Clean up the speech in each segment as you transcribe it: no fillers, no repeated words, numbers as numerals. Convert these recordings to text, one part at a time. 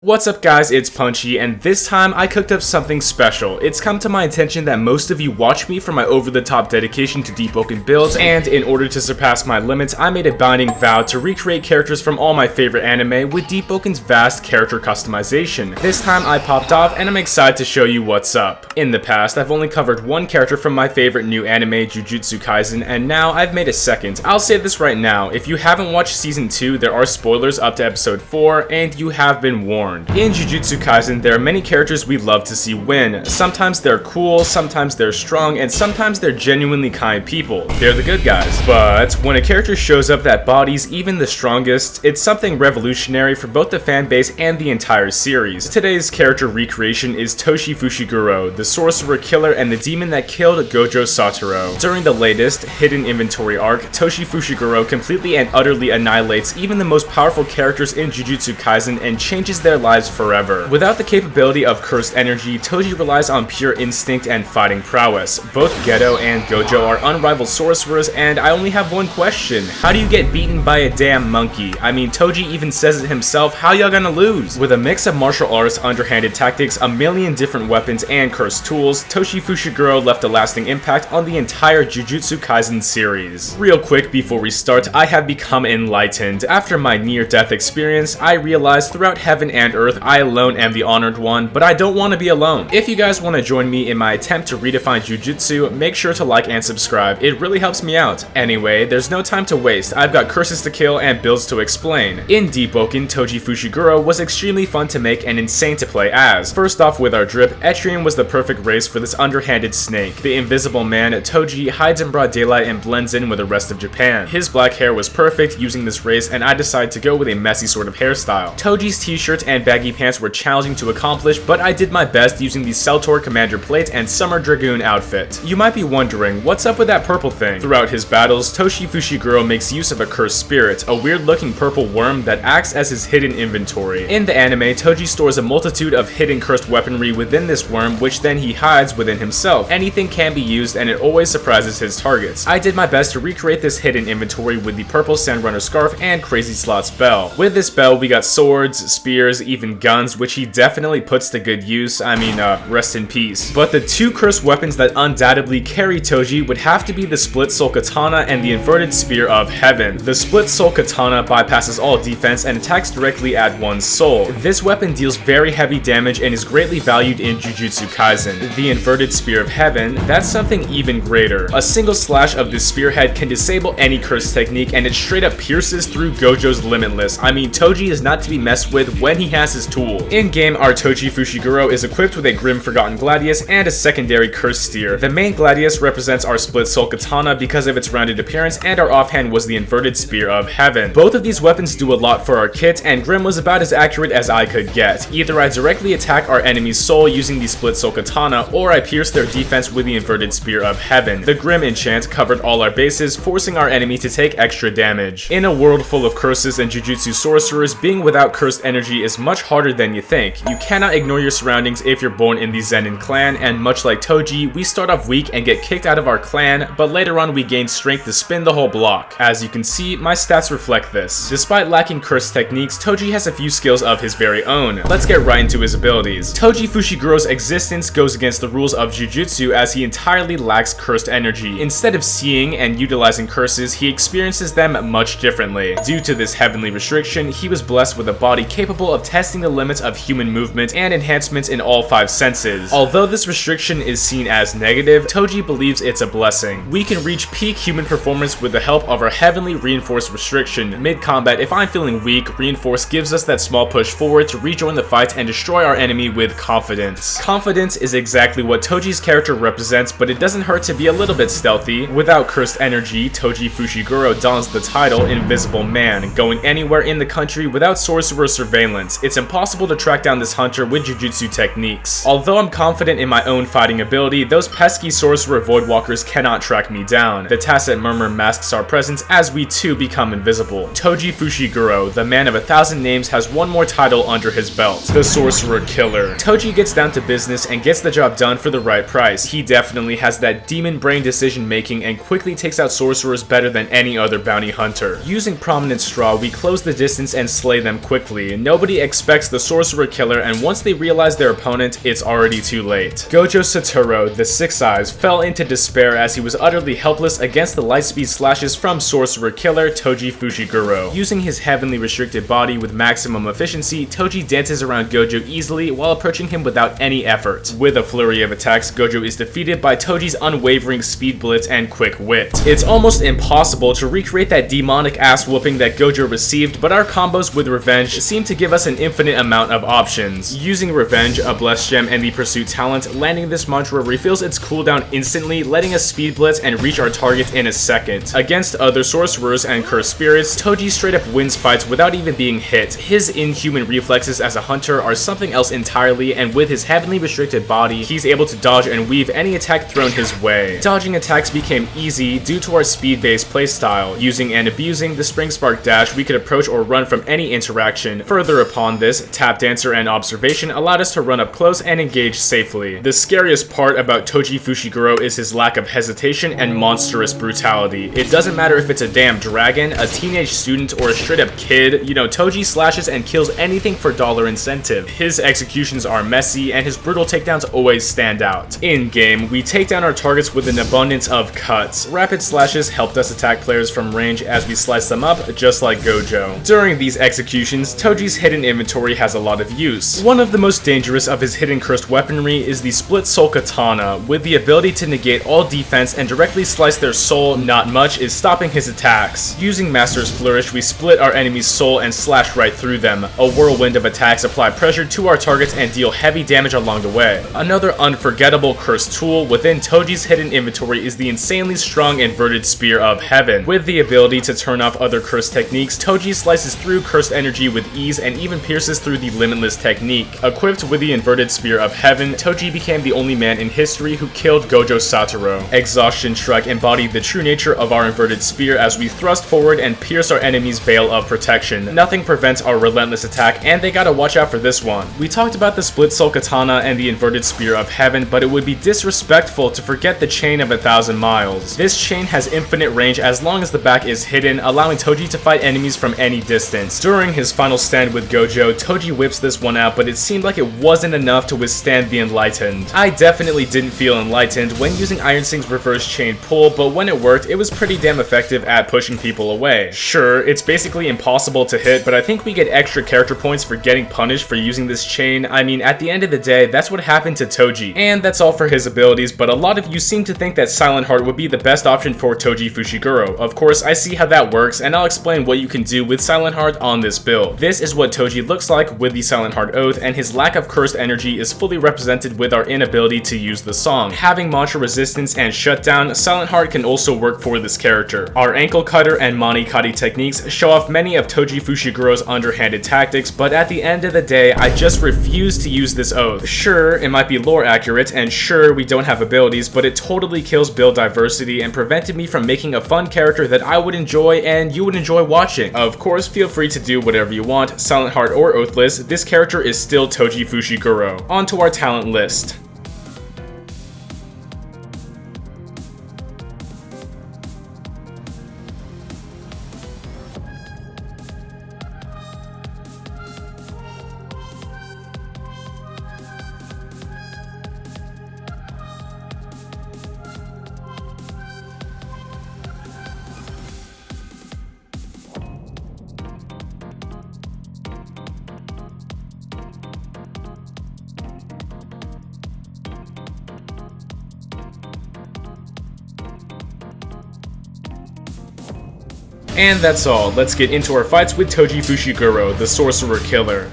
What's up guys, it's Punchy, and this time I cooked up something special. It's come to my attention that most of you watch me for my over-the-top dedication to Deepwoken builds, and in order to surpass my limits, I made a binding vow to recreate characters from all my favorite anime with Deepwoken's vast character customization. This time I popped off, and I'm excited to show you what's up. In the past, I've only covered one character from my favorite new anime, Jujutsu Kaisen, and now I've made a second. I'll say this right now, if you haven't watched Season 2, there are spoilers up to Episode 4, and you have been warned. In Jujutsu Kaisen, there are many characters we love to see win. Sometimes they're cool, sometimes they're strong, and sometimes they're genuinely kind people. They're the good guys. But when a character shows up that bodies even the strongest, it's something revolutionary for both the fan base and the entire series. Today's character recreation is Toji Fushiguro, the Sorcerer Killer and the demon that killed Gojo Satoru. During the latest Hidden Inventory arc, Toji Fushiguro completely and utterly annihilates even the most powerful characters in Jujutsu Kaisen and changes their lives forever. Without the capability of cursed energy, Toji relies on pure instinct and fighting prowess. Both Geto and Gojo are unrivaled sorcerers, and I only have one question. How do you get beaten by a damn monkey? I mean, Toji even says it himself, how y'all gonna lose? With a mix of martial arts, underhanded tactics, a million different weapons, and cursed tools, Toji Fushiguro left a lasting impact on the entire Jujutsu Kaisen series. Real quick before we start, I have become enlightened. After my near-death experience, I realized throughout heaven and earth, I alone am the honored one, but I don't want to be alone. If you guys want to join me in my attempt to redefine Jujutsu, make sure to like and subscribe. It really helps me out. Anyway, there's no time to waste. I've got curses to kill and builds to explain. In Deepwoken, Toji Fushiguro was extremely fun to make and insane to play as. First off with our drip, Etrian was the perfect race for this underhanded snake. The invisible man, Toji, hides in broad daylight and blends in with the rest of Japan. His black hair was perfect using this race, and I decided to go with a messy sort of hairstyle. Toji's t-shirt and baggy pants were challenging to accomplish, but I did my best using the Celtor Commander plate and Summer Dragoon outfit. You might be wondering, what's up with that purple thing? Throughout his battles, Toji Fushiguro makes use of a cursed spirit, a weird looking purple worm that acts as his hidden inventory. In the anime, Toji stores a multitude of hidden cursed weaponry within this worm, which then he hides within himself. Anything can be used and it always surprises his targets. I did my best to recreate this hidden inventory with the purple Sandrunner scarf and Crazy Slot spell. With this spell, we got swords, spears, even guns, which he definitely puts to good use. I mean, rest in peace. But the two cursed weapons that undoubtedly carry Toji would have to be the Split Soul Katana and the Inverted Spear of Heaven. The Split Soul Katana bypasses all defense and attacks directly at one's soul. This weapon deals very heavy damage and is greatly valued in Jujutsu Kaisen. The Inverted Spear of Heaven, that's something even greater. A single slash of this spearhead can disable any cursed technique, and it straight up pierces through Gojo's Limitless. I mean, Toji is not to be messed with when he has his tool. In-game, our Toji Fushiguro is equipped with a Grim Forgotten Gladius and a secondary Cursed Steer. The main Gladius represents our Split Soul Katana because of its rounded appearance, and our offhand was the Inverted Spear of Heaven. Both of these weapons do a lot for our kit, and Grim was about as accurate as I could get. Either I directly attack our enemy's soul using the Split Soul Katana, or I pierce their defense with the Inverted Spear of Heaven. The Grim enchant covered all our bases, forcing our enemy to take extra damage. In a world full of curses and Jujutsu sorcerers, being without cursed energy is much harder than you think. You cannot ignore your surroundings if you're born in the Zenin clan, and much like Toji, we start off weak and get kicked out of our clan, but later on we gain strength to spin the whole block. As you can see, my stats reflect this. Despite lacking cursed techniques, Toji has a few skills of his very own. Let's get right into his abilities. Toji Fushiguro's existence goes against the rules of Jujutsu as he entirely lacks cursed energy. Instead of seeing and utilizing curses, he experiences them much differently. Due to this heavenly restriction, he was blessed with a body capable of testing the limits of human movement and enhancements in all 5 senses. Although this restriction is seen as negative, Toji believes it's a blessing. We can reach peak human performance with the help of our heavenly reinforced restriction. Mid-combat, if I'm feeling weak, reinforced gives us that small push forward to rejoin the fight and destroy our enemy with confidence. Confidence is exactly what Toji's character represents, but it doesn't hurt to be a little bit stealthy. Without cursed energy, Toji Fushiguro dons the title Invisible Man, going anywhere in the country without sorcerer surveillance. It's impossible to track down this hunter with Jujutsu techniques. Although I'm confident in my own fighting ability, those pesky sorcerer voidwalkers cannot track me down. The Tacit Murmur masks our presence as we too become invisible. Toji Fushiguro, the man of 1,000 names, has one more title under his belt, the Sorcerer Killer. Toji gets down to business and gets the job done for the right price. He definitely has that demon brain decision making and quickly takes out sorcerers better than any other bounty hunter. Using Prominent Straw, we close the distance and slay them quickly. Nobody expects the Sorcerer Killer, and once they realize their opponent, it's already too late. Gojo Satoru, the Six Eyes, fell into despair as he was utterly helpless against the lightspeed slashes from Sorcerer Killer Toji Fushiguro. Using his heavenly restricted body with maximum efficiency, Toji dances around Gojo easily while approaching him without any effort. With a flurry of attacks, Gojo is defeated by Toji's unwavering speed blitz and quick wit. It's almost impossible to recreate that demonic ass whooping that Gojo received, but our combos with Revenge seem to give us an infinite amount of options. Using Revenge, a Blessed Gem, and the Pursuit talent, landing this mantra refills its cooldown instantly, letting us speed blitz and reach our target in a second. Against other sorcerers and cursed spirits, Toji straight up wins fights without even being hit. His inhuman reflexes as a hunter are something else entirely, and with his heavenly restricted body, he's able to dodge and weave any attack thrown his way. Dodging attacks became easy due to our speed-based playstyle. Using and abusing the Spring Spark dash, we could approach or run from any interaction. Further upon this, Tap Dancer and Observation allowed us to run up close and engage safely. The scariest part about Toji Fushiguro is his lack of hesitation and monstrous brutality. It doesn't matter if it's a damn dragon, a teenage student, or a straight up kid, you know, Toji slashes and kills anything for dollar incentive. His executions are messy, and his brutal takedowns always stand out. In-game, we take down our targets with an abundance of cuts. Rapid slashes helped us attack players from range as we slice them up, just like Gojo. During these executions, Toji's hidden inventory has a lot of use. One of the most dangerous of his hidden cursed weaponry is the Split Soul Katana, with the ability to negate all defense and directly slice their soul. Not much is stopping his attacks. Using Master's Flourish, we split our enemy's soul and slash right through them. A whirlwind of attacks apply pressure to our targets and deal heavy damage along the way. Another unforgettable cursed tool within Toji's hidden inventory is the insanely strong Inverted Spear of Heaven. With the ability to turn off other cursed techniques, Toji slices through cursed energy with ease and even pierces through the Limitless technique. Equipped with the Inverted Spear of Heaven, Toji became the only man in history who killed Gojo Satoru. Exhaustion Shrek embodied the true nature of our Inverted Spear as we thrust forward and pierce our enemy's veil of protection. Nothing prevents our relentless attack, and they gotta watch out for this one. We talked about the Split Soul Katana and the Inverted Spear of Heaven, but it would be disrespectful to forget the Chain of 1,000 Miles. This chain has infinite range as long as the back is hidden, allowing Toji to fight enemies from any distance. During his final stand with Gojo, Toji whips this one out, but it seemed like it wasn't enough to withstand the Enlightened. I definitely didn't feel enlightened when using Iron Sting's reverse chain pull, but when it worked, it was pretty damn effective at pushing people away. Sure, it's basically impossible to hit, but I think we get extra character points for getting punished for using this chain. I mean, at the end of the day, that's what happened to Toji. And that's all for his abilities, but a lot of you seem to think that Silent Heart would be the best option for Toji Fushiguro. Of course, I see how that works, and I'll explain what you can do with Silent Heart on this build. This is what Toji looks like with the Silent Heart Oath, and his lack of cursed energy is fully represented with our inability to use the song. Having mantra resistance and shutdown, Silent Heart can also work for this character. Our ankle cutter and Mani Kari techniques show off many of Toji Fushiguro's underhanded tactics, but at the end of the day, I just refuse to use this oath. Sure, it might be lore accurate, and sure, we don't have abilities, but it totally kills build diversity and prevented me from making a fun character that I would enjoy and you would enjoy watching. Of course, feel free to do whatever you want, Silent Heart or Oathless, this character is still Toji Fushiguro. On to our talent list. And that's all. Let's get into our fights with Toji Fushiguro, the Sorcerer Killer.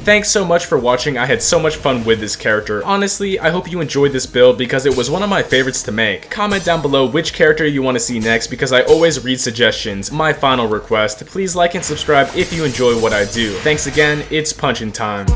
Thanks so much for watching. I had so much fun with this character. Honestly, I hope you enjoyed this build because it was one of my favorites to make. Comment down below which character you want to see next because I always read suggestions. My final request, please like and subscribe if you enjoy what I do. Thanks again, it's punchin' time.